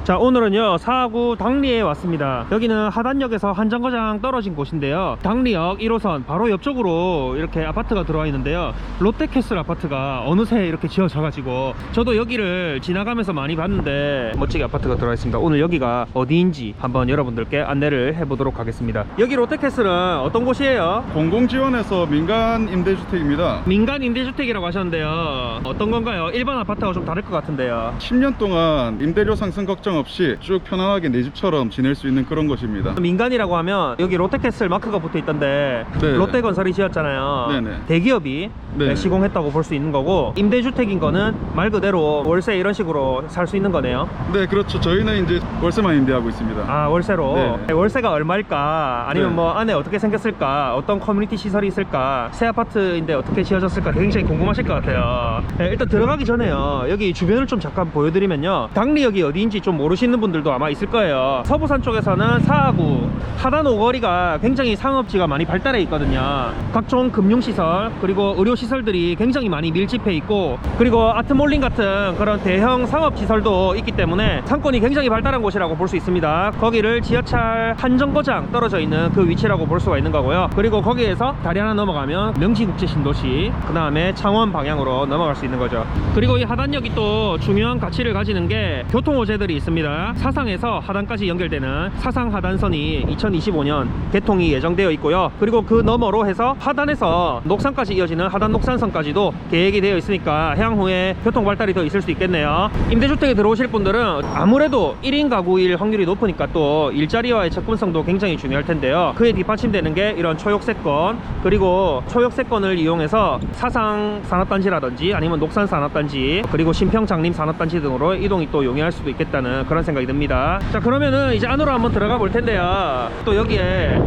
자, 오늘은요 사하구 당리에 왔습니다. 여기는 하단역에서 한 정거장 떨어진 곳인데요, 당리역 1호선 바로 옆쪽으로 이렇게 아파트가 들어와 있는데요, 롯데캐슬 아파트가 어느새 이렇게 지어져 가지고 저도 여기를 지나가면서 많이 봤는데 멋지게 아파트가 들어와 있습니다. 오늘 여기가 어디인지 한번 여러분들께 안내를 해보도록 하겠습니다. 여기 롯데캐슬은 어떤 곳이에요? 공공지원에서 민간 임대주택입니다. 민간 임대주택이라고 하셨는데요, 어떤 건가요? 일반 아파트하고 좀 다를 것 같은데요. 10년 동안 임대료 상승 걱정 없이 쭉 편안하게 내 집처럼 지낼 수 있는 그런 곳입니다. 민간이라고 하면 여기 롯데캐슬 마크가 붙어 있던데 네. 롯데건설이 지었잖아요. 네네. 대기업이 네. 시공했다고 볼 수 있는 거고, 임대주택인 거는 말 그대로 월세 이런 식으로 살 수 있는 거네요. 네, 그렇죠. 저희는 이제 월세만 임대하고 있습니다. 아, 월세로. 네. 월세가 얼마일까, 아니면 네. 뭐 안에 어떻게 생겼을까, 어떤 커뮤니티 시설이 있을까, 새 아파트인데 어떻게 지어졌을까 굉장히 궁금하실 것 같아요. 네, 일단 들어가기 전에요, 여기 주변을 좀 잠깐 보여드리면요, 당리역이 어디인지 좀 모르시는 분들도 아마 있을 거예요. 서부산 쪽에서는 사하구 하단 오거리가 굉장히 상업지가 많이 발달해 있거든요. 각종 금융시설 그리고 의료시설들이 굉장히 많이 밀집해 있고, 그리고 아트몰링 같은 그런 대형 상업시설도 있기 때문에 상권이 굉장히 발달한 곳이라고 볼 수 있습니다. 거기를 지하철 한 정거장 떨어져 있는 그 위치라고 볼 수가 있는 거고요. 그리고 거기에서 다리 하나 넘어가면 명지국제신도시, 그 다음에 창원 방향으로 넘어갈 수 있는 거죠. 그리고 이 하단역이 또 중요한 가치를 가지는 게 교통호재들이 있습니다. 사상에서 하단까지 연결되는 사상 하단선이 2025년 개통이 예정되어 있고요. 그리고 그 너머로 해서 하단에서 녹산까지 이어지는 하단 녹산선까지도 계획이 되어 있으니까 향후에 교통 발달이 더 있을 수 있겠네요. 임대주택에 들어오실 분들은 아무래도 1인 가구일 확률이 높으니까 또 일자리와의 접근성도 굉장히 중요할 텐데요, 그에 뒷받침되는 게 이런 초역세권, 그리고 초역세권을 이용해서 사상 산업단지라든지 아니면 녹산 산업단지, 그리고 신평 장림 산업단지 등으로 이동이 또 용이할 수도 있겠다는 그런 생각이 듭니다. 자, 그러면은 이제 안으로 한번 들어가 볼 텐데요, 또 여기에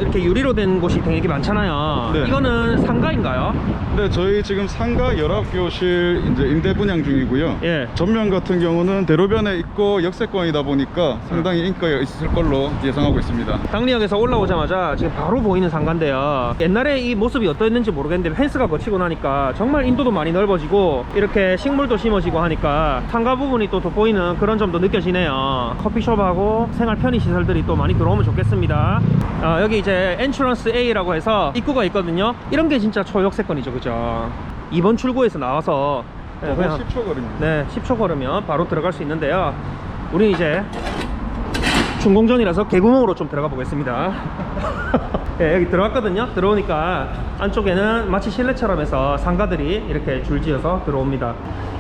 이렇게 유리로 된 곳이 되게 많잖아요. 네. 이거는 상가인가요? 네, 저희 지금 상가 19교실 이제 임대 분양 중이고요. 예. 전면 같은 경우는 대로변에 있고 역세권이다 보니까 상당히 인기가 있을 걸로 예상하고 있습니다. 당리역에서 올라오자마자 지금 바로 보이는 상가인데요, 옛날에 이 모습이 어떠했는지 모르겠는데 펜스가 거치고 나니까 정말 인도도 많이 넓어지고 이렇게 식물도 심어지고 하니까 상가 부분이 또 돋보이는 그런 점도 느껴지네요. 커피숍하고 생활 편의 시설들이 또 많이 들어오면 좋겠습니다. 여기 이제 엔트런스 A라고 해서 입구가 있거든요. 이런 게 진짜 초역세권이죠, 그죠? 2번 출구에서 나와서 그냥 10초 거리입니다. 네, 10초 걸으면 바로 들어갈 수 있는데요, 우리 이제 중공전이라서 개구멍으로 좀 들어가 보겠습니다. 네, 여기 들어왔거든요. 들어오니까 안쪽에는 마치 실내처럼 해서 상가들이 이렇게 줄지어서 들어옵니다.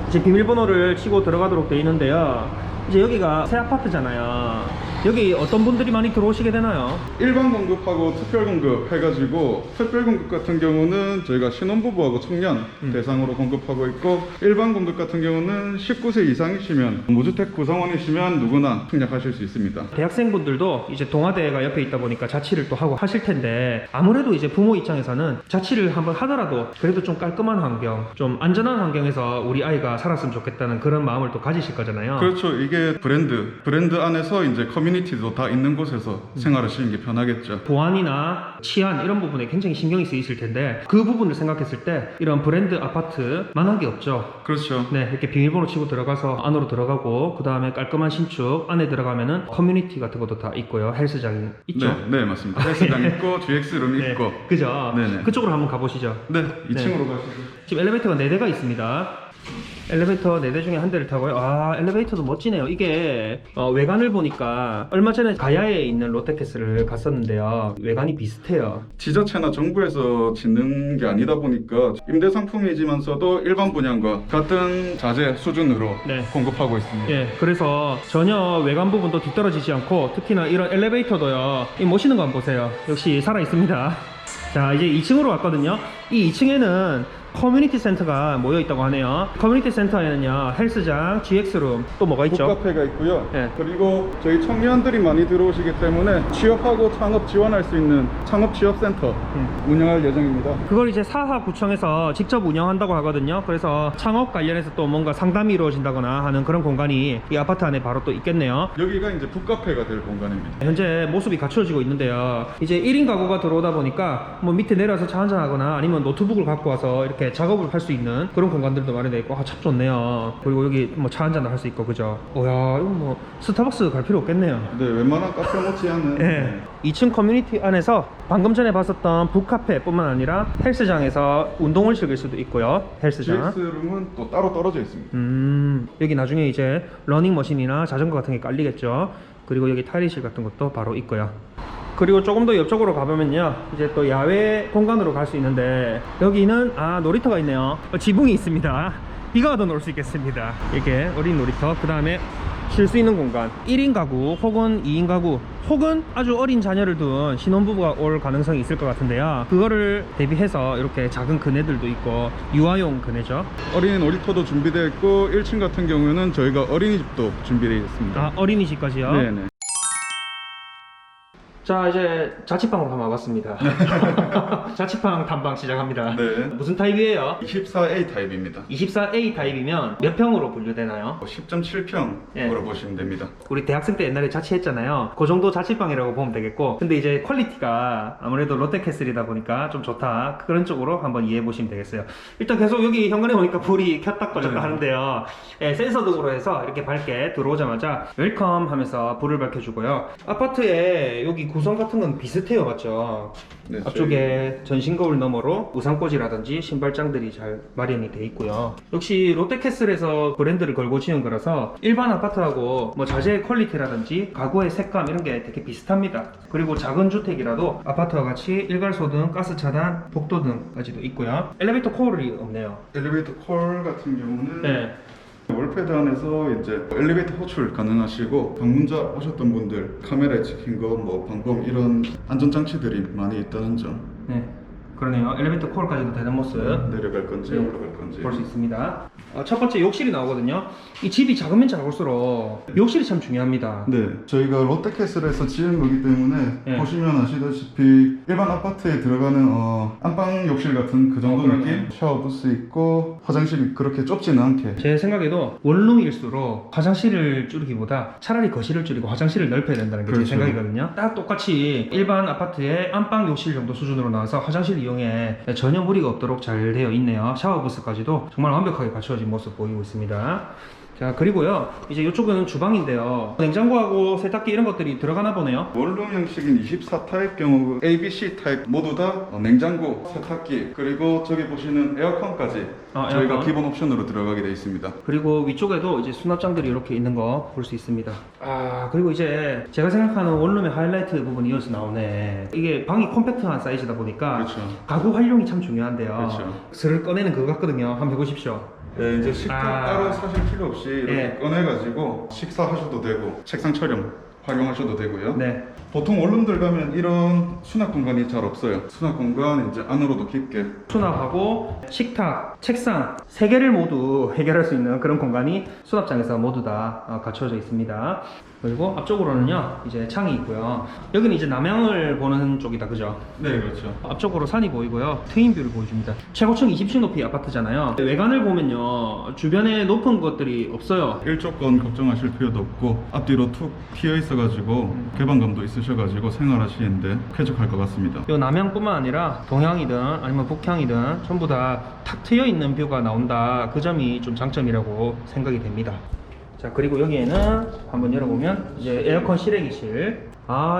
이제 비밀번호를 치고 들어가도록 되어 있는데요, 이제 여기가 새 아파트잖아요. 여기 어떤 분들이 많이 들어오시게 되나요? 일반 공급하고 특별 공급 해가지고, 특별 공급 같은 경우는 저희가 신혼부부하고 청년 대상으로 공급하고 있고, 일반 공급 같은 경우는 19세 이상이시면, 무주택 구성원이시면 누구나 청약하실 수 있습니다. 대학생분들도 이제 동아대가 옆에 있다 보니까 자취를 또 하고 하실 텐데, 아무래도 이제 부모 입장에서는 자취를 한번 하더라도 그래도 좀 깔끔한 환경, 좀 안전한 환경에서 우리 아이가 살았으면 좋겠다는 그런 마음을 또 가지실 거잖아요. 그렇죠. 이게 브랜드 안에서 이제 커뮤니티도 다 있는 곳에서 생활하시는 게 편하겠죠. 보안이나 치안 이런 부분에 굉장히 신경이 쓰이실 텐데, 그 부분을 생각했을 때 이런 브랜드 아파트만한 게 없죠. 그렇죠. 네, 이렇게 비밀번호 치고 들어가서 안으로 들어가고, 그 다음에 깔끔한 신축, 안에 들어가면은 커뮤니티 같은 것도 다 있고요. 헬스장 있죠? 네, 맞습니다. 헬스장 있고 GX룸 네, 있고. 그죠? 네네. 그쪽으로 한번 가보시죠. 네, 2층으로 가시죠. 지금 엘리베이터가 4대가 있습니다. 엘리베이터 4대 중에 한 대를 타고요. 엘리베이터도 멋지네요. 이게 외관을 보니까 얼마 전에 가야에 있는 롯데캐슬을 갔었는데요, 외관이 비슷해요. 지자체나 정부에서 짓는 게 아니다 보니까 임대 상품이지만서도 일반 분양과 같은 자재 수준으로 네. 공급하고 있습니다. 예, 그래서 전혀 외관 부분도 뒤떨어지지 않고, 특히나 이런 엘리베이터도요, 이 모시는 거 한번 보세요. 역시 살아 있습니다. 자, 이제 2층으로 왔거든요. 이 2층에는 커뮤니티 센터가 모여 있다고 하네요. 커뮤니티 센터에는요, 헬스장, GX룸, 또 뭐가 있죠? 북카페가 있고요. 네. 그리고 저희 청년들이 많이 들어오시기 때문에 취업하고 창업 지원할 수 있는 창업 취업센터 운영할 예정입니다. 그걸 이제 사하구청에서 직접 운영한다고 하거든요. 그래서 창업 관련해서 또 뭔가 상담이 이루어진다거나 하는 그런 공간이 이 아파트 안에 바로 또 있겠네요. 여기가 이제 북카페가 될 공간입니다. 현재 모습이 갖춰지고 있는데요, 이제 1인 가구가 들어오다 보니까 뭐 밑에 내려서 차 한잔 하거나 아니면 노트북을 갖고 와서 이렇게 이렇게 작업을 할 수 있는 그런 공간들도 마련되어 있고 참 좋네요. 그리고 여기 뭐 차 한잔 할 수 있고 그죠. 오야 이거 뭐 스타벅스 갈 필요 없겠네요. 네, 웬만한 카페 못지않은 네. 2층 커뮤니티 안에서 방금 전에 봤었던 북카페뿐만 아니라 헬스장에서 운동을 즐길 수도 있고요. 헬스장. GX룸은 또 따로 떨어져 있습니다. 여기 나중에 이제 러닝머신이나 자전거 같은 게 깔리겠죠. 그리고 여기 탈의실 같은 것도 바로 있고요. 그리고 조금 더 옆쪽으로 가보면요, 이제 또 야외 공간으로 갈 수 있는데 여기는 놀이터가 있네요. 지붕이 있습니다. 비가 와도 놀 수 있겠습니다. 이렇게 어린 놀이터, 그 다음에 쉴 수 있는 공간, 1인 가구 혹은 2인 가구 혹은 아주 어린 자녀를 둔 신혼부부가 올 가능성이 있을 것 같은데요, 그거를 대비해서 이렇게 작은 그네들도 있고 유아용 그네죠. 어린이 놀이터도 준비되어 있고 1층 같은 경우에는 저희가 어린이집도 준비되어 있습니다. 어린이집까지요? 네네. 자, 이제 자취방으로 한번 와봤습니다. 자취방 탐방 시작합니다. 네. 무슨 타입이에요? 24A 타입입니다. 24A 타입이면 몇 평으로 분류되나요? 10.7평으로 예. 보시면 됩니다. 우리 대학생 때 옛날에 자취했잖아요. 그 정도 자취방이라고 보면 되겠고, 근데 이제 퀄리티가 아무래도 롯데캐슬이다 보니까 좀 좋다, 그런 쪽으로 한번 이해해 보시면 되겠어요. 일단 계속 여기 현관에 오니까 불이 켰다 꺼졌다 네. 하는데요, 예, 센서 등으로 해서 이렇게 밝게 들어오자마자 웰컴 하면서 불을 밝혀주고요. 아파트에 여기 구성 같은 건 비슷해요, 맞죠? 네, 앞쪽에 전신 거울 너머로 우산꽂이라든지 신발장들이 잘 마련이 돼 있고요. 역시 롯데캐슬에서 브랜드를 걸고 지은 거라서 일반 아파트하고 뭐 자재 퀄리티라든지 가구의 색감 이런 게 되게 비슷합니다. 그리고 작은 주택이라도 아파트와 같이 일괄소등, 가스 차단, 복도등까지도 있고요. 엘리베이터 콜이 없네요. 엘리베이터 콜 같은 경우는 네. 월패드 안에서 이제 엘리베이터 호출 가능하시고, 방문자 오셨던 분들 카메라에 찍힌 거, 뭐 방범 이런 안전장치들이 많이 있다는 점. 네. 그러네요. 엘리베이터 콜까지도 되는 모습 내려갈 건지 네. 올라갈 건지 볼 수 있습니다. 첫 번째 욕실이 나오거든요. 이 집이 작으면 작을수록 욕실이 참 중요합니다. 네, 저희가 롯데캐슬에서 지은 거기 때문에 네. 보시면 아시다시피 일반 아파트에 들어가는 안방 욕실 같은 그 정도 그러네. 느낌? 샤워 부스 있고 화장실이 그렇게 좁지는 않게. 제 생각에도 원룸일수록 화장실을 줄이기보다 차라리 거실을 줄이고 화장실을 넓혀야 된다는 게 제 그렇죠. 생각이거든요. 딱 똑같이 일반 아파트의 안방 욕실 정도 수준으로 나와서 화장실 이용에 전혀 무리가 없도록 잘 되어 있네요. 샤워 부스까지도 정말 완벽하게 갖추어진 모습 보이고 있습니다. 자, 그리고요, 이제 이쪽은 주방인데요. 냉장고하고 세탁기 이런 것들이 들어가나 보네요. 원룸 형식인 24타입 경우 A, B, C 타입 모두 다 냉장고, 세탁기, 그리고 저기 보시는 에어컨까지 저희가 에어컨. 기본 옵션으로 들어가게 되어 있습니다. 그리고 위쪽에도 이제 수납장들이 이렇게 있는 거 볼 수 있습니다. 그리고 이제 제가 생각하는 원룸의 하이라이트 부분이 이어서 나오네. 이게 방이 컴팩트한 사이즈다 보니까 그렇죠. 가구 활용이 참 중요한데요. 그렇죠. 슬을 꺼내는 그거 같거든요. 한번 해보십시오. 네, 이제 식탁 따로 사실 필요 없이 이렇게 네. 꺼내가지고 식사하셔도 되고 책상 촬영 활용하셔도 되고요. 네. 보통 원룸들 가면 이런 수납 공간이 잘 없어요. 수납 공간 이제 안으로도 깊게. 수납하고 식탁, 책상 세 개를 모두 해결할 수 있는 그런 공간이 수납장에서 모두 다 갖춰져 있습니다. 그리고 앞쪽으로는요, 이제 창이 있고요. 여기는 이제 남향을 보는 쪽이다, 그죠? 네, 그렇죠. 앞쪽으로 산이 보이고요. 트윈뷰를 보여줍니다. 최고층 20층 높이 아파트잖아요. 외관을 보면요, 주변에 높은 것들이 없어요. 일조권 걱정하실 필요도 없고 앞뒤로 툭 튀어 있어가지고 개방감도 있으셔가지고 생활하시는데 쾌적할 것 같습니다. 요 남향뿐만 아니라 동향이든 아니면 북향이든 전부 다 탁 트여 있는 뷰가 나온다. 그 점이 좀 장점이라고 생각이 됩니다. 자, 그리고 여기에는 한번 열어보면 이제 에어컨 실외기실.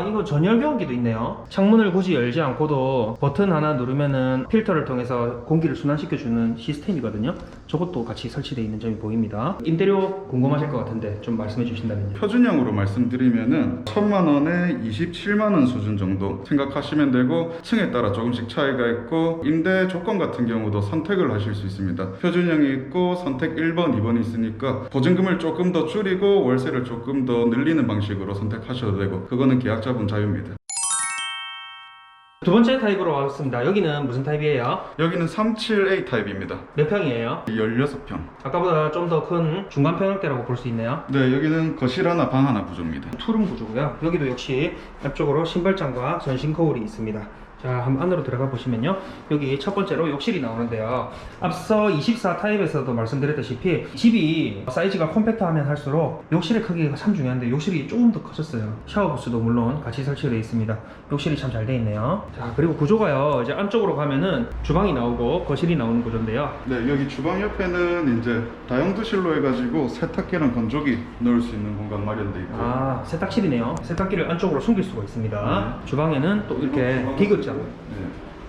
이거 전열 변기도 있네요. 창문을 굳이 열지 않고도 버튼 하나 누르면은 필터를 통해서 공기를 순환시켜주는 시스템이거든요. 저것도 같이 설치되어 있는 점이 보입니다. 임대료 궁금하실 것 같은데 좀 말씀해 주신다면요. 표준형으로 말씀드리면은 1,000만원에 27만원 수준 정도 생각하시면 되고, 층에 따라 조금씩 차이가 있고 임대 조건 같은 경우도 선택을 하실 수 있습니다. 표준형이 있고 선택 1번, 2번이 있으니까 보증금을 조금 더 줄이고 월세를 조금 더 늘리는 방식으로 선택하셔도 되고, 그거는 계약자분 자유입니다. 두 번째 타입으로 왔습니다. 여기는 무슨 타입이에요? 여기는 37A 타입입니다. 몇 평이에요? 16평. 아까보다 좀 더 큰 중간 평형대라고 볼 수 있네요. 네, 여기는 거실 하나 방 하나 구조입니다. 투룸 구조고요. 여기도 역시 앞쪽으로 신발장과 전신 거울이 있습니다. 자, 한번 안으로 들어가 보시면요. 여기 첫 번째로 욕실이 나오는데요. 앞서 24 타입에서도 말씀드렸다시피 집이 사이즈가 컴팩트하면 할수록 욕실의 크기가 참 중요한데 욕실이 조금 더 커졌어요. 샤워 부스도 물론 같이 설치가 되어 있습니다. 욕실이 참 잘 되어 있네요. 자, 그리고 구조가요. 이제 안쪽으로 가면은 주방이 나오고 거실이 나오는 구조인데요. 네, 여기 주방 옆에는 이제 다용도실로 해가지고 세탁기랑 건조기 넣을 수 있는 공간 마련돼 있고. 아, 세탁실이네요. 세탁기를 안쪽으로 숨길 수가 있습니다. 주방에는 또 이렇게 디귿자. 네.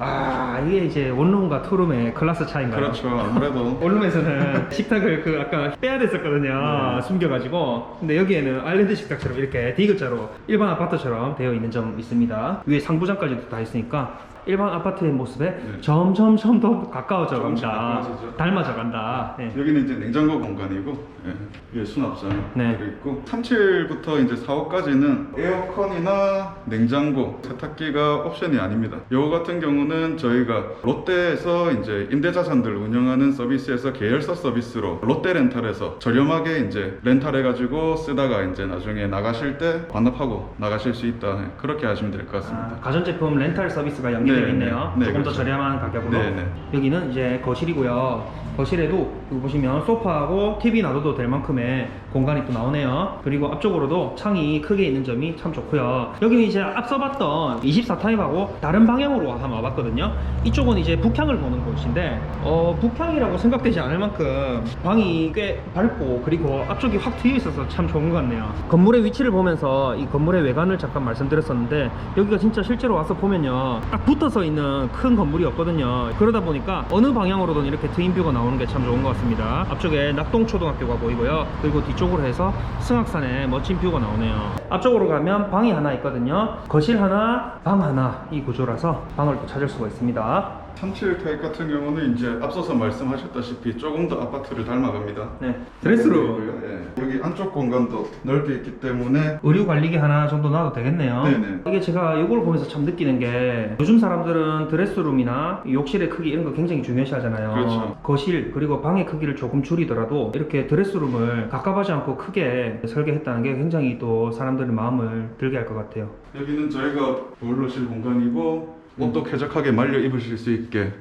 아, 이게 이제 원룸과 투룸의 클래스 차이인가요? 그렇죠. 아무래도 원룸에서는 식탁을 아까 빼야 됐었거든요. 숨겨가지고. 근데 여기에는 아일랜드 식탁처럼 이렇게 디귿자로 일반 아파트처럼 되어 있는 점 있습니다. 위에 상부장까지도 다 있으니까 일반 아파트의 모습에 점점 더 가까워져 점점 간다. 가까워지죠. 닮아져 간다. 네. 여기는 이제 냉장고 공간이고, 위에 수납장 네. 있고, 37부터 이제 4호까지는 에어컨이나 냉장고, 세탁기가 옵션이 아닙니다. 요거 같은 경우는 저희가 롯데에서 이제 임대자산들 운영하는 서비스에서 계열사 서비스로 롯데 렌탈에서 저렴하게 이제 렌탈해가지고 쓰다가 이제 나중에 나가실 때 반납하고 나가실 수 있다. 그렇게 하시면 될 것 같습니다. 아, 가전제품 렌탈 서비스가 연계되어 네, 있네요. 네, 조금 그렇죠. 더 저렴한 가격으로. 네, 네. 여기는 이제 거실이고요. 거실에도 여기 보시면 소파하고 TV 놔둬도 될 만큼의 공간이 또 나오네요. 그리고 앞쪽으로도 창이 크게 있는 점이 참 좋고요. 여기는 이제 앞서 봤던 24 타입하고 다른 방향으로 한번 와봤거든요. 이쪽은 이제 북향을 보는 곳인데 북향이라고 생각되지 않을 만큼 방이 꽤 밝고 그리고 앞쪽이 확 트여 있어서 참 좋은 것 같네요. 건물의 위치를 보면서 이 건물의 외관을 잠깐 말씀드렸었는데 여기가 진짜 실제로 와서 보면요, 딱 붙어서 있는 큰 건물이 없거든요. 그러다 보니까 어느 방향으로든 이렇게 트윈뷰가 나오는 게 참 좋은 것 같습니다. 앞쪽에 낙동초등학교가 보이고요. 그리고 뒤쪽으로 해서 승악산의 멋진 뷰가 나오네요. 앞쪽으로 가면 방이 하나 있거든요. 거실 하나, 방 하나, 이 구조라서 방을 또 찾을 수가 있습니다. 37 타입 같은 경우는 이제 앞서서 말씀하셨다시피 조금 더 아파트를 닮아갑니다. 네, 드레스룸. 예. 여기 안쪽 공간도 넓게 있기 때문에 의류 관리기 하나 정도 놔도 되겠네요. 네네. 이게 제가 이걸 보면서 참 느끼는 게 요즘 사람들은 드레스룸이나 욕실의 크기 이런 거 굉장히 중요시 하잖아요. 그렇죠. 거실 그리고 방의 크기를 조금 줄이더라도 이렇게 드레스룸을 가깝하지 않고 크게 설계했다는 게 굉장히 또 사람들의 마음을 들게 할 것 같아요. 여기는 저희가 보일러실 공간이고 옷도 쾌적하게 말려 입으실 수 있게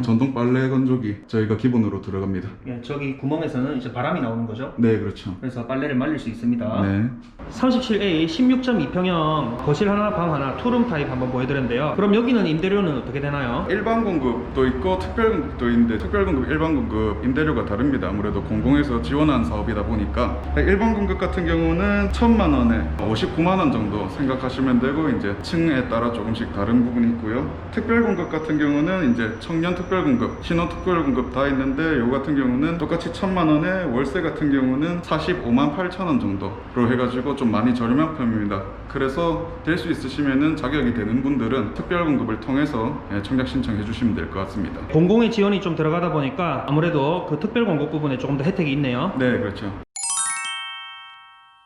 전동 빨래 건조기 저희가 기본으로 들어갑니다. 예, 저기 구멍에서는 이제 바람이 나오는 거죠. 네, 그렇죠. 그래서 빨래를 말릴 수 있습니다. 네. 37A 16.2평형 거실 하나 방 하나 투룸 타입 한번 보여드렸는데요. 그럼 여기는 임대료는 어떻게 되나요? 일반 공급도 있고 특별 공급도 있는데 특별 공급, 일반 공급 임대료가 다릅니다. 아무래도 공공에서 지원한 사업이다 보니까 일반 공급 같은 경우는 1,000만 원에 59만 원 정도 생각하시면 되고 이제 층에 따라 조금씩 다른 부분이 있고요. 특별 공급 같은 경우는 이제 청년 특별 공급, 신혼 특별 공급 다 있는데 요 같은 경우는 똑같이 1,000만 원에 월세 같은 경우는 45만 8천 원 정도로 해가지고 좀 많이 저렴한 편입니다. 그래서 될 수 있으시면은 자격이 되는 분들은 특별 공급을 통해서 청약 신청해 주시면 될 것 같습니다. 공공의 지원이 좀 들어가다 보니까 아무래도 그 특별 공급 부분에 조금 더 혜택이 있네요. 네, 그렇죠.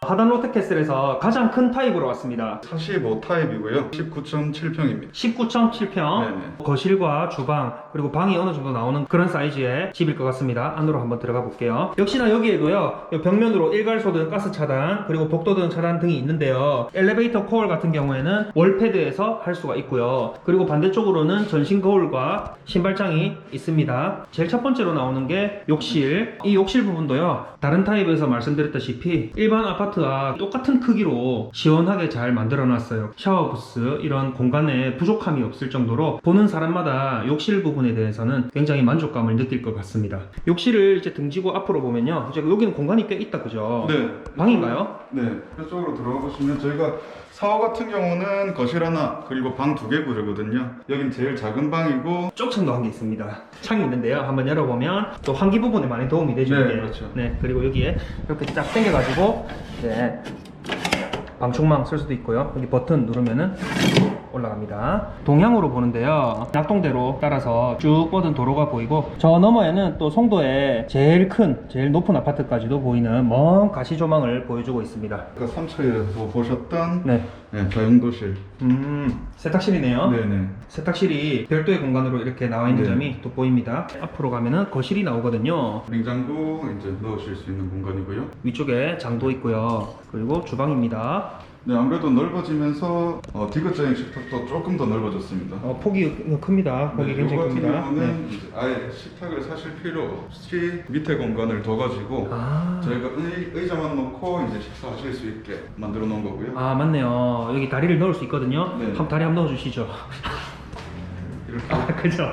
하단 롯데캐슬에서 가장 큰 타입으로 왔습니다. 45 타입이고요. 19.7평입니다. 19.7평 네네. 거실과 주방 그리고 방이 어느 정도 나오는 그런 사이즈의 집일 것 같습니다. 안으로 한번 들어가 볼게요. 역시나 여기에도요, 벽면으로 일괄소등, 가스 차단 그리고 복도등 차단 등이 있는데요. 엘리베이터 코어 같은 경우에는 월패드에서 할 수가 있고요. 그리고 반대쪽으로는 전신 거울과 신발장이 있습니다. 제일 첫 번째로 나오는 게 욕실. 이 욕실 부분도요, 다른 타입에서 말씀드렸다시피 일반 아파트와 똑같은 크기로 시원하게 잘 만들어 놨어요. 샤워 부스 이런 공간에 부족함이 없을 정도로 보는 사람마다 욕실 부분에 대해서는 굉장히 만족감을 느낄 것 같습니다. 욕실을 이제 등지고 앞으로 보면요, 이제 여기는 공간이 꽤 있다, 그죠? 네. 방인가요? 네. 이쪽으로 들어가 보시면 저희가 4호 같은 경우는 거실 하나 그리고 방 2개 구조거든요. 여긴 제일 작은 방이고 쪽창도 한 개 있습니다. 창이 있는데요, 한번 열어보면 또 환기 부분에 많이 도움이 되죠. 네, 이게. 그렇죠. 네, 그리고 여기에 이렇게 딱 당겨가지고 네, 방충망 쓸 수도 있고요. 여기 버튼 누르면은 올라갑니다. 동향으로 보는데요, 낙동대로 따라서 쭉 뻗은 도로가 보이고 저 너머에는 또 송도의 제일 큰, 제일 높은 아파트까지도 보이는 먼 가시조망을 보여주고 있습니다. 아까 3차에서 보셨던 네. 다용도실. 세탁실이네요. 네네. 세탁실이 별도의 공간으로 이렇게 나와 있는 네. 점이 또 보입니다. 앞으로 가면은 거실이 나오거든요. 냉장고 이제 넣으실 수 있는 공간이고요. 위쪽에 장도 있고요. 그리고 주방입니다. 네, 아무래도 넓어지면서 디귿자형 식탁도 조금 더 넓어졌습니다. 폭이 큽니다. 폭이 네, 굉장히 이거 같은 큽니다. 경우는 이제 아예 식탁을 사실 필요 없이 밑에 공간을 둬가지고 저희가 의자만 놓고 이제 식사하실 수 있게 만들어 놓은 거고요. 아 맞네요. 여기 다리를 넣을 수 있거든요. 네. 한번 다리 한번 넣어주시죠. 이렇게 그죠.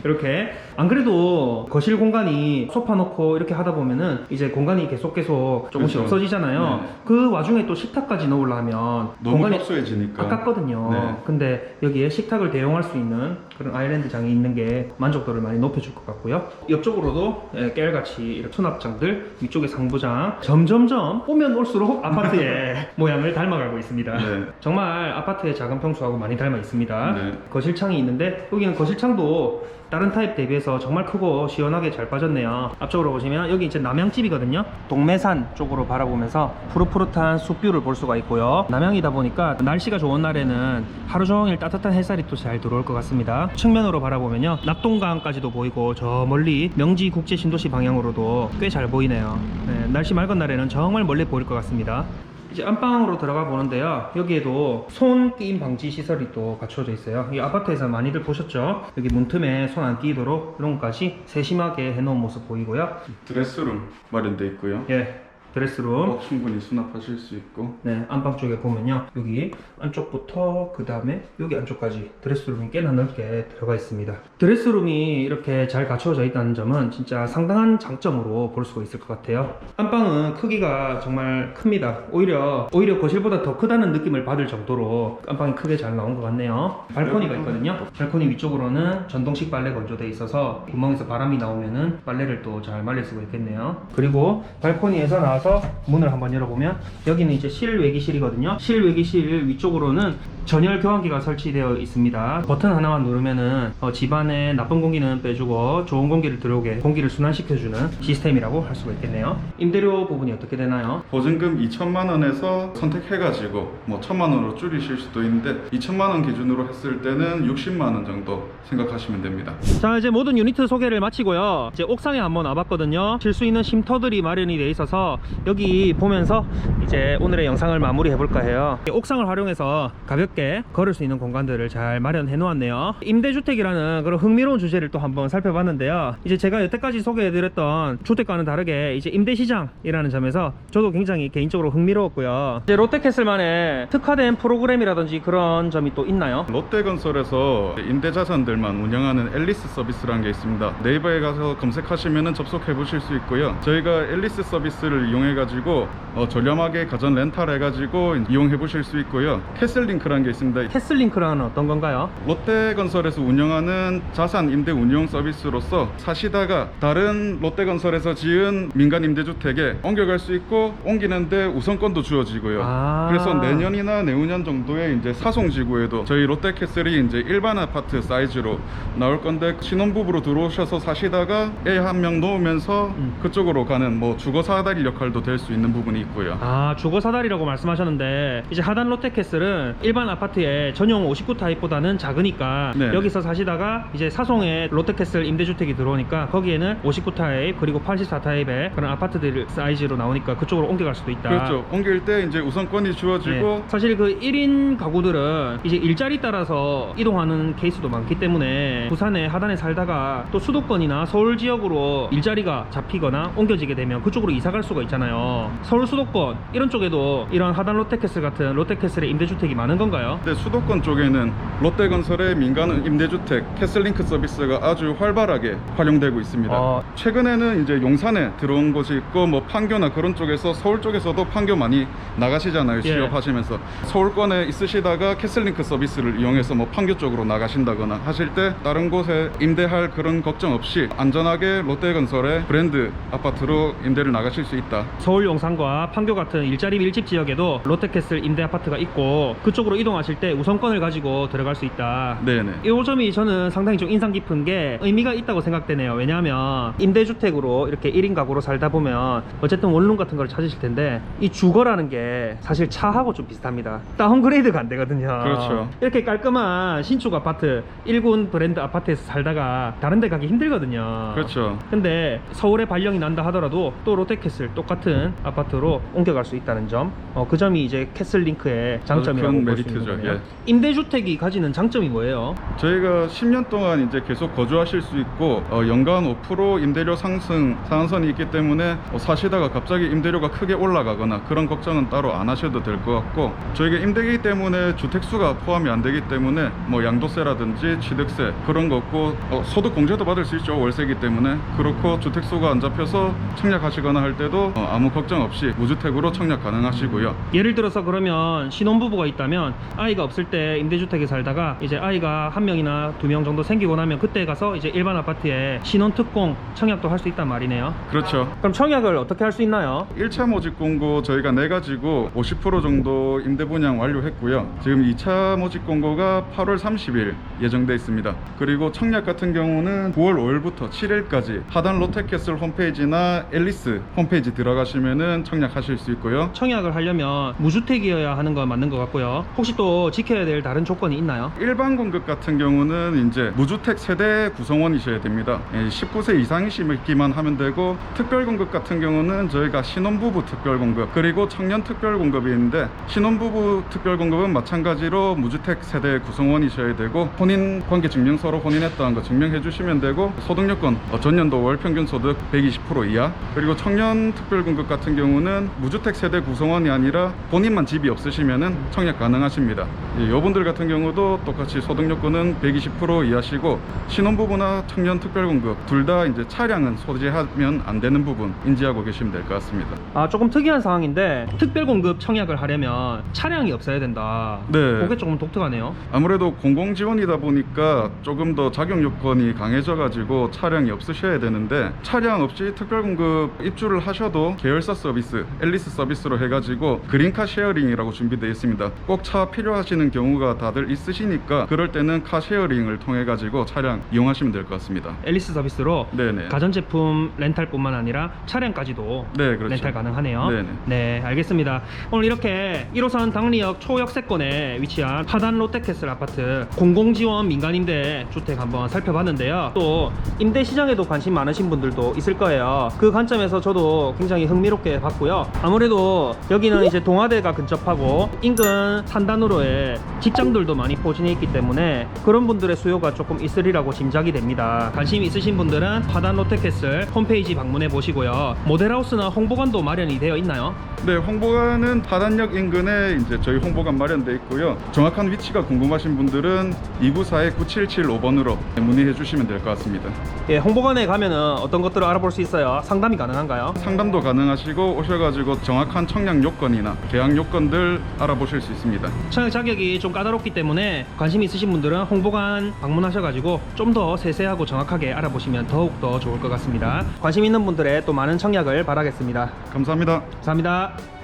이렇게. 안 그래도 거실 공간이 소파 놓고 이렇게 하다 보면은 이제 공간이 계속 조금씩 그렇죠. 없어지잖아요. 네. 그 와중에 또 식탁까지 넣으려면 너무 공간이 협소해지니까. 아깝거든요. 네. 근데 여기에 식탁을 대용할 수 있는 그런 아일랜드 장이 있는 게 만족도를 많이 높여줄 것 같고요. 옆쪽으로도 깨알같이 이렇게 수납장들, 위쪽에 상부장, 점점점 오면 올수록 아파트의 모양을 닮아가고 있습니다. 네. 정말 아파트의 작은 평수하고 많이 닮아 있습니다. 네. 거실창이 있는데 여기는 거실창도 다른 타입 대비해서 정말 크고 시원하게 잘 빠졌네요. 앞쪽으로 보시면 여기 이제 남양집이거든요. 동매산 쪽으로 바라보면서 푸릇푸릇한 숲뷰를 볼 수가 있고요. 남양이다 보니까 날씨가 좋은 날에는 하루 종일 따뜻한 햇살이 또 잘 들어올 것 같습니다. 측면으로 바라보면요, 낙동강까지도 보이고 저 멀리 명지 국제 신도시 방향으로도 꽤 잘 보이네요. 네, 날씨 맑은 날에는 정말 멀리 보일 것 같습니다. 이제 안방으로 들어가 보는데요, 여기에도 손 끼임 방지 시설이 또 갖춰져 있어요. 이 아파트에서 많이들 보셨죠? 여기 문틈에 손 안 끼도록 이런 것까지 세심하게 해놓은 모습 보이고요. 드레스룸 마련되어 있고요. 예, 드레스룸. 충분히 수납하실 수 있고. 네, 안방 쪽에 보면요, 여기 안쪽부터 그 다음에 여기 안쪽까지 드레스룸이 꽤나 넓게 들어가 있습니다. 드레스룸이 이렇게 잘 갖춰져 있다는 점은 진짜 상당한 장점으로 볼 수가 있을 것 같아요. 안방은 크기가 정말 큽니다. 오히려 거실보다 더 크다는 느낌을 받을 정도로 안방이 크게 잘 나온 것 같네요. 발코니가 있거든요. 발코니 위쪽으로는 전동식 빨래 건조되어 있어서 구멍에서 바람이 나오면은 빨래를 또 잘 말릴 수가 있겠네요. 그리고 발코니에서 나와서 문을 한번 열어보면 여기는 이제 실외기실이거든요. 실외기실 위쪽으로는 전열 교환기가 설치되어 있습니다. 버튼 하나만 누르면은 집안에 나쁜 공기는 빼주고 좋은 공기를 들어오게 공기를 순환시켜주는 시스템이라고 할 수가 있겠네요. 임대료 부분이 어떻게 되나요? 보증금 2천만 원에서 선택해가지고 뭐 1천만 원으로 줄이실 수도 있는데 2천만 원 기준으로 했을 때는 60만 원 정도 생각하시면 됩니다. 자, 이제 모든 유니트 소개를 마치고요, 이제 옥상에 한번 와봤거든요. 쉴 수 있는 쉼터들이 마련이 돼 있어서 여기 보면서 이제 오늘의 영상을 마무리 해볼까 해요. 옥상을 활용해서 가볍게 걸을 수 있는 공간들을 잘 마련해 놓았네요. 임대주택이라는 그런 흥미로운 주제를 또 한번 살펴봤는데요, 이제 제가 여태까지 소개해드렸던 주택과는 다르게 이제 임대시장이라는 점에서 저도 굉장히 개인적으로 흥미로웠고요. 이제 롯데캐슬만의 특화된 프로그램이라든지 그런 점이 또 있나요? 롯데건설에서 임대자산들만 운영하는 앨리스 서비스라는 게 있습니다. 네이버에 가서 검색하시면 접속해 보실 수 있고요. 저희가 앨리스 서비스를 이용해 가지고 저렴하게 가전 렌탈 해가지고 이용해 보실 수 있고요. 캐슬링크라는 게 있습니다. 캐슬링크라는 어떤 건가요? 롯데건설에서 운영하는 자산 임대 운용 서비스로서 사시다가 다른 롯데건설에서 지은 민간 임대주택에 옮겨갈 수 있고 옮기는데 우선권도 주어지고요. 그래서 내년이나 내후년 정도에 이제 사송지구에도 저희 롯데캐슬이 이제 일반 아파트 사이즈로 나올 건데 신혼부부로 들어오셔서 사시다가 애 한 명 놓으면서 그쪽으로 가는 뭐 주거 사다리 역할도 될 수 있는 부분이 있고요. 주거 사다리라고 말씀하셨는데 이제 하단 롯데캐슬은 일반 아파트의 전용 59 타입보다는 작으니까 네. 여기서 사시다가 이제 사송에 롯데캐슬 임대주택이 들어오니까 거기에는 59 타입 그리고 84 타입의 그런 아파트들 사이즈로 나오니까 그쪽으로 옮겨갈 수도 있다. 그렇죠. 옮길 때 이제 우선권이 주어지고 네. 사실 그 1인 가구들은 이제 일자리 따라서 이동하는 케이스도 많기 때문에 부산의 하단에 살다가 또 수도권이나 서울 지역으로 일자리가 잡히거나 옮겨지게 되면 그쪽으로 이사 갈 수가 있잖아요. 서울 수도권 이런 쪽에도 이런 하단 롯데캐슬 같은 롯데캐슬의 임대주택이 많은 건가요? 근데 수도권 쪽에는 롯데건설의 민간 임대주택 캐슬링크 서비스가 아주 활발하게 활용되고 있습니다. 최근에는 이제 용산에 들어온 곳이 있고 뭐 판교나 그런 쪽에서 서울 쪽에서도 판교 많이 나가시잖아요. 예. 취업하시면서 서울권에 있으시다가 캐슬링크 서비스를 이용해서 뭐 판교 쪽으로 나가신다거나 하실 때 다른 곳에 임대할 그런 걱정 없이 안전하게 롯데건설의 브랜드 아파트로 임대를 나가실 수 있다. 서울 용산과 판교 같은 일자리 밀집 지역에도 롯데캐슬 임대 아파트가 있고 그쪽으로 이동하실 때 우선권을 가지고 들어갈 수 있다. 네네. 이 점이 저는 상당히 좀 인상 깊은 게 의미가 있다고 생각되네요. 왜냐하면 임대주택으로 이렇게 1인 가구로 살다 보면 어쨌든 원룸 같은 걸 찾으실 텐데 이 주거라는 게 사실 차하고 좀 비슷합니다. 다운그레이드가 안 되거든요. 그렇죠. 이렇게 깔끔한 신축 아파트 1군 브랜드 아파트에서 살다가 다른 데 가기 힘들거든요. 그렇죠. 근데 서울에 발령이 난다 하더라도 또 롯데캐슬 똑같은 같은 아파트로 옮겨갈 수 있다는 점, 그 점이 이제 캐슬링크의 장점이라고 큰 볼 수 있는 메리트죠. 거네요. 예. 임대주택이 가지는 장점이 뭐예요? 저희가 10년 동안 이제 계속 거주하실 수 있고 연간 5% 임대료 상승 상한선이 있기 때문에 사시다가 갑자기 임대료가 크게 올라가거나 그런 걱정은 따로 안 하셔도 될 것 같고, 저희가 임대기 때문에 주택수가 포함이 안 되기 때문에 뭐 양도세라든지 취득세 그런 거 없고 소득 공제도 받을 수 있죠. 월세이기 때문에. 그렇고 주택수가 안 잡혀서 청약하시거나 할 때도 아무 걱정 없이 무주택으로 청약 가능하시고요. 예를 들어서 그러면 신혼부부가 있다면 아이가 없을 때 임대주택에 살다가 이제 아이가 한 명이나 두 명 정도 생기고 나면 그때 가서 이제 일반 아파트에 신혼특공 청약도 할 수 있단 말이네요. 그렇죠. 그럼 청약을 어떻게 할 수 있나요? 1차 모집 공고 저희가 내가지고 50% 정도 임대 분양 완료했고요. 지금 2차 모집 공고가 8월 30일 예정돼 있습니다. 그리고 청약 같은 경우는 9월 5일부터 7일까지 하단 롯데캐슬 홈페이지나 앨리스 홈페이지 들어가시면은 청약하실 수 있고요. 청약을 하려면 무주택이어야 하는 건 맞는 것 같고요. 혹시 또 지켜야 될 다른 조건이 있나요? 일반 공급 같은 경우는 이제 무주택 세대 구성원이셔야 됩니다. 19세 이상이시기만 하면 되고, 특별 공급 같은 경우는 저희가 신혼부부 특별 공급 그리고 청년 특별 공급이 있는데, 신혼부부 특별 공급은 마찬가지로 무주택 세대 구성원이셔야 되고 혼인 관계 증명서로 혼인했다는 거 증명해 주시면 되고, 소득 요건 전년도 월 평균 소득 120% 이하. 그리고 청년 특별 공급 같은 경우는 무주택 세대 구성원이 아니라 본인만 집이 없으시면은 청약 가능하십니다. 여분들 같은 경우도 똑같이 소득 요건은 120% 이하시고, 신혼부부나 청년 특별 공급 둘 다 이제 차량은 소지하면 안 되는 부분 인지하고 계시면 될 것 같습니다. 조금 특이한 상황인데 특별 공급 청약을 하려면 차량이 없어야 된다. 네. 그게 조금 독특하네요. 아무래도 공공 지원이다 보니까 조금 더 작용 요건이 강해져 가지고 차량이 없으셔야 되는데, 차량 없이 특별 공급 입주를 하셔도 계열사 서비스, 앨리스 서비스로 해가지고 그린카 쉐어링이라고 준비되어 있습니다. 꼭 차 필요하시는 경우가 다들 있으시니까 그럴 때는 카 쉐어링을 통해 가지고 차량 이용하시면 될 것 같습니다. 앨리스 서비스로 네네. 가전제품 렌탈뿐만 아니라 차량까지도 네, 그렇죠. 렌탈 가능하네요. 네네. 네, 알겠습니다. 오늘 이렇게 1호선 당리역 초역세권에 위치한 하단 롯데캐슬 아파트 공공지원 민간임대 주택 한번 살펴봤는데요. 또 임대 시장에도 관심 많으신 분들도 있을 거예요. 그 관점에서 저도 굉장히 흥미롭게 봤고요. 아무래도 여기는 이제 동아대가 근접하고 인근 산단으로의 직장들도 많이 포진해 있기 때문에 그런 분들의 수요가 조금 있으리라고 짐작이 됩니다. 관심 있으신 분들은 하단 롯데캐슬 홈페이지 방문해 보시고요. 모델하우스나 홍보관도 마련이 되어 있나요? 네, 홍보관은 하단역 인근에 이제 저희 홍보관 마련되어 있고요. 정확한 위치가 궁금하신 분들은 294-9775번으로 문의해 주시면 될 것 같습니다. 예, 홍보관에 가면은 어떤 것들을 알아볼 수 있어요? 상담이 가능한가요? 상담도 가능하시고 오셔가지고 정확한 청약 요건이나 계약 요건들 알아보실 수 있습니다. 청약 자격이 좀 까다롭기 때문에 관심 있으신 분들은 홍보관 방문하셔가지고 좀 더 세세하고 정확하게 알아보시면 더욱더 좋을 것 같습니다. 관심 있는 분들의 또 많은 청약을 바라겠습니다. 감사합니다. 감사합니다.